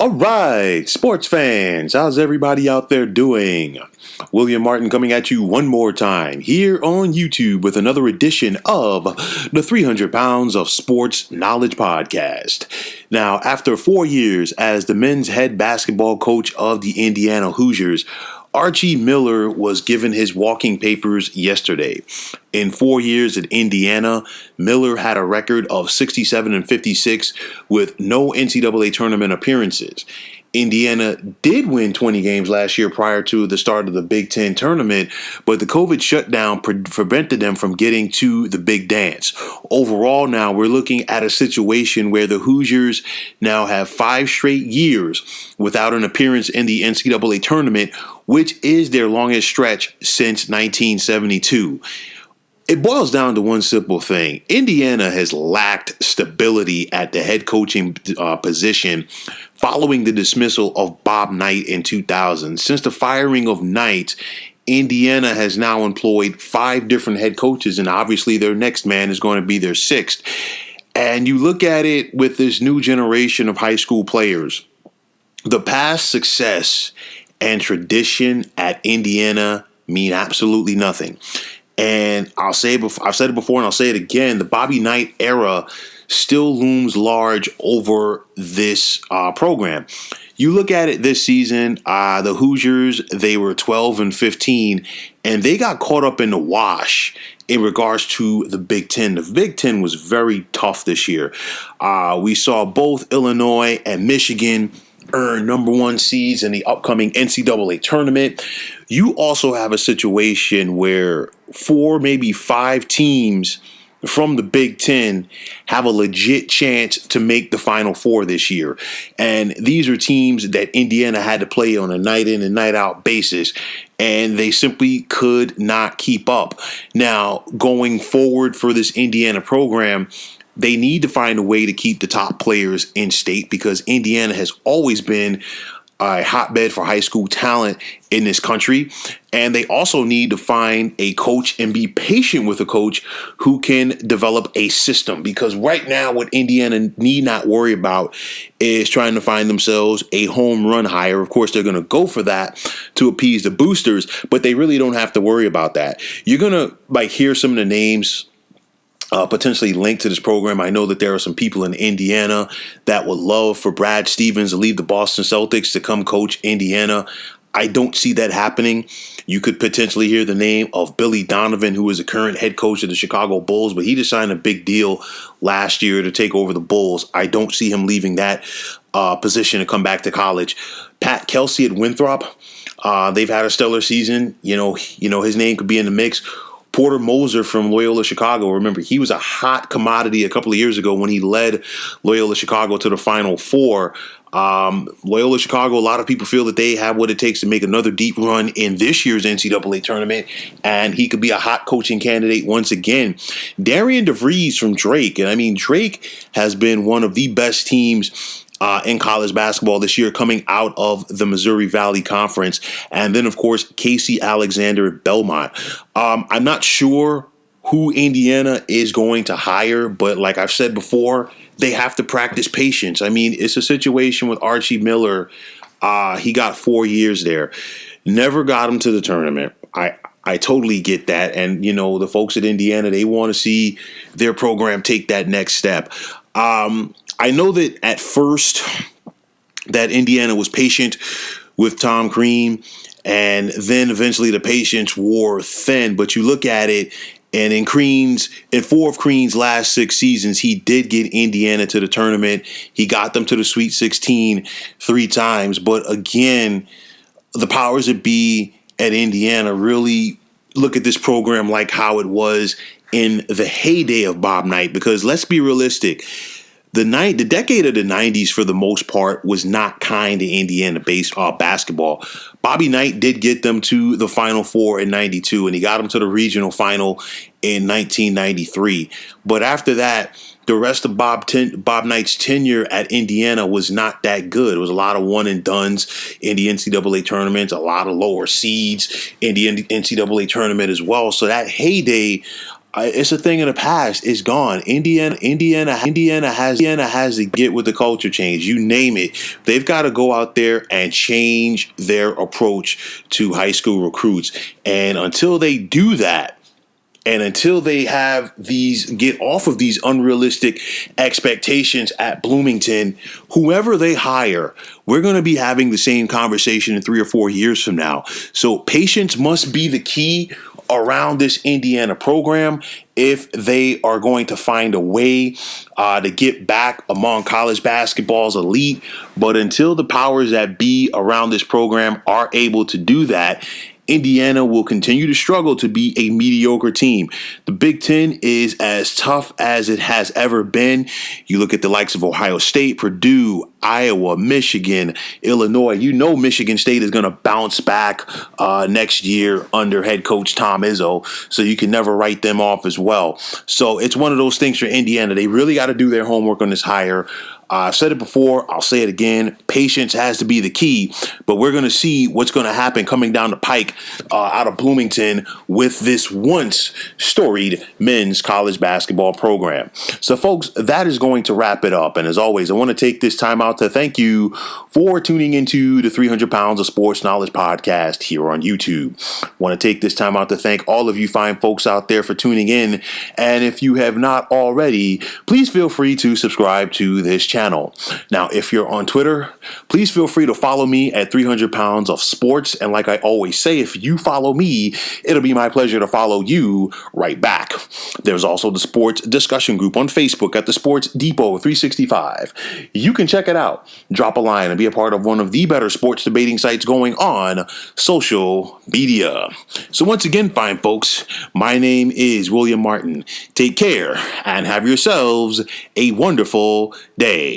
All right, sports fans, how's everybody out there doing? William Martin coming at you one more time here on YouTube with another edition of the 300 Pounds of Sports Knowledge Podcast. Now, after 4 years as the men's head basketball coach of the Indiana Hoosiers, Archie Miller was given his walking papers yesterday. In 4 years at Indiana, Miller had a record of 67-56 with no NCAA tournament appearances. Indiana did win 20 games last year prior to the start of the Big Ten tournament, but the COVID shutdown prevented them from getting to the big dance. Overall, now we're looking at a situation where the Hoosiers now have 5 straight years without an appearance in the NCAA tournament, which is their longest stretch since 1972. It boils down to one simple thing. Indiana has lacked stability at the head coaching position following the dismissal of Bob Knight in 2000. Since the firing of Knight, Indiana has now employed 5 different head coaches, and obviously their next man is going to be their 6th. And you look at it with this new generation of high school players. The past success and tradition at Indiana mean absolutely nothing. And I've said it before and I'll say it again, the Bobby Knight era still looms large over this program. You look at it this season, the Hoosiers, they were 12-15, and they got caught up in the wash in regards to the Big Ten. The Big Ten was very tough this year. We saw both Illinois and Michigan earn number 1 seeds in the upcoming NCAA tournament. You also have a situation where 4, maybe 5 teams from the Big Ten have a legit chance to make the Final Four this year. And these are teams that Indiana had to play on a night in and night out basis, and they simply could not keep up. Now, going forward for this Indiana program, they need to find a way to keep the top players in state because Indiana has always been a hotbed for high school talent in this country. And they also need to find a coach and be patient with a coach who can develop a system. Because right now what Indiana need not worry about is trying to find themselves a home run hire. Of course, they're going to go for that to appease the boosters, but they really don't have to worry about that. You're going to hear some of the names potentially linked to this program. I know that there are some people in Indiana that would love for Brad Stevens to leave the Boston Celtics to come coach Indiana. I don't see that happening. You could potentially hear the name of Billy Donovan, who is the current head coach of the Chicago Bulls, but he just signed a big deal last year to take over the Bulls. I don't see him leaving that position to come back to college. Pat Kelsey at Winthrop, they've had a stellar season. You know, his name could be in the mix. Porter Moser from Loyola Chicago. Remember, he was a hot commodity a couple of years ago when he led Loyola Chicago to the Final Four. Loyola Chicago, a lot of people feel that they have what it takes to make another deep run in this year's NCAA tournament, and he could be a hot coaching candidate once again. Darian DeVries from Drake. And I mean, Drake has been one of the best teams in college basketball this year coming out of the Missouri Valley Conference. And then, of course, Casey Alexander at Belmont. I'm not sure who Indiana is going to hire, but like I've said before, they have to practice patience. I mean, it's a situation with Archie Miller. He got 4 years there. Never got him to the tournament. I totally get that. And, the folks at Indiana, they want to see their program take that next step. I know that at first that Indiana was patient with Tom Crean, and then eventually the patience wore thin. But you look at it, and in 4 of Crean's last 6 seasons, he did get Indiana to the tournament. He got them to the Sweet 16 3 times. But again, the powers that be at Indiana really look at this program like how it was in the heyday of Bob Knight, because let's be realistic. The decade of the 90s, for the most part, was not kind to Indiana basketball. Bobby Knight did get them to the Final Four in 92, and he got them to the regional final in 1993. But after that, the rest of Bob Knight's tenure at Indiana was not that good. It was a lot of one-and-dones in the NCAA tournament, a lot of lower seeds in the NCAA tournament as well. So that heyday It's a thing of the past. It's gone. Indiana has to get with the culture change. You name it. They've got to go out there and change their approach to high school recruits. And until they do that, and until they have get off of these unrealistic expectations at Bloomington, whoever they hire, we're going to be having the same conversation in 3 or 4 years from now. So patience must be the key around this Indiana program if they are going to find a way to get back among college basketball's elite. But until the powers that be around this program are able to do that, Indiana will continue to struggle to be a mediocre team. The Big Ten is as tough as it has ever been. You look at the likes of Ohio State, Purdue, Iowa, Michigan, Illinois. You know Michigan State is going to bounce back next year under head coach Tom Izzo, so you can never write them off as well. So it's one of those things for Indiana. They really got to do their homework on this hire. I've said it before, I'll say it again. Patience has to be the key, but we're going to see what's going to happen coming down the pike out of Bloomington with this once storied men's college basketball program. So, folks, that is going to wrap it up. And as always, I want to take this time out to thank you for tuning into the 300 Pounds of Sports Knowledge podcast here on YouTube. I want to take this time out to thank all of you fine folks out there for tuning in. And if you have not already, please feel free to subscribe to this channel. Now, if you're on Twitter, please feel free to follow me at 300 Pounds of Sports. And like I always say, if you follow me, it'll be my pleasure to follow you right back. There's also the sports discussion group on Facebook at the Sports Depot 365. You can check it out. Drop a line and be a part of one of the better sports debating sites going on social media. So once again, fine folks, my name is William Martin. Take care and have yourselves a wonderful day.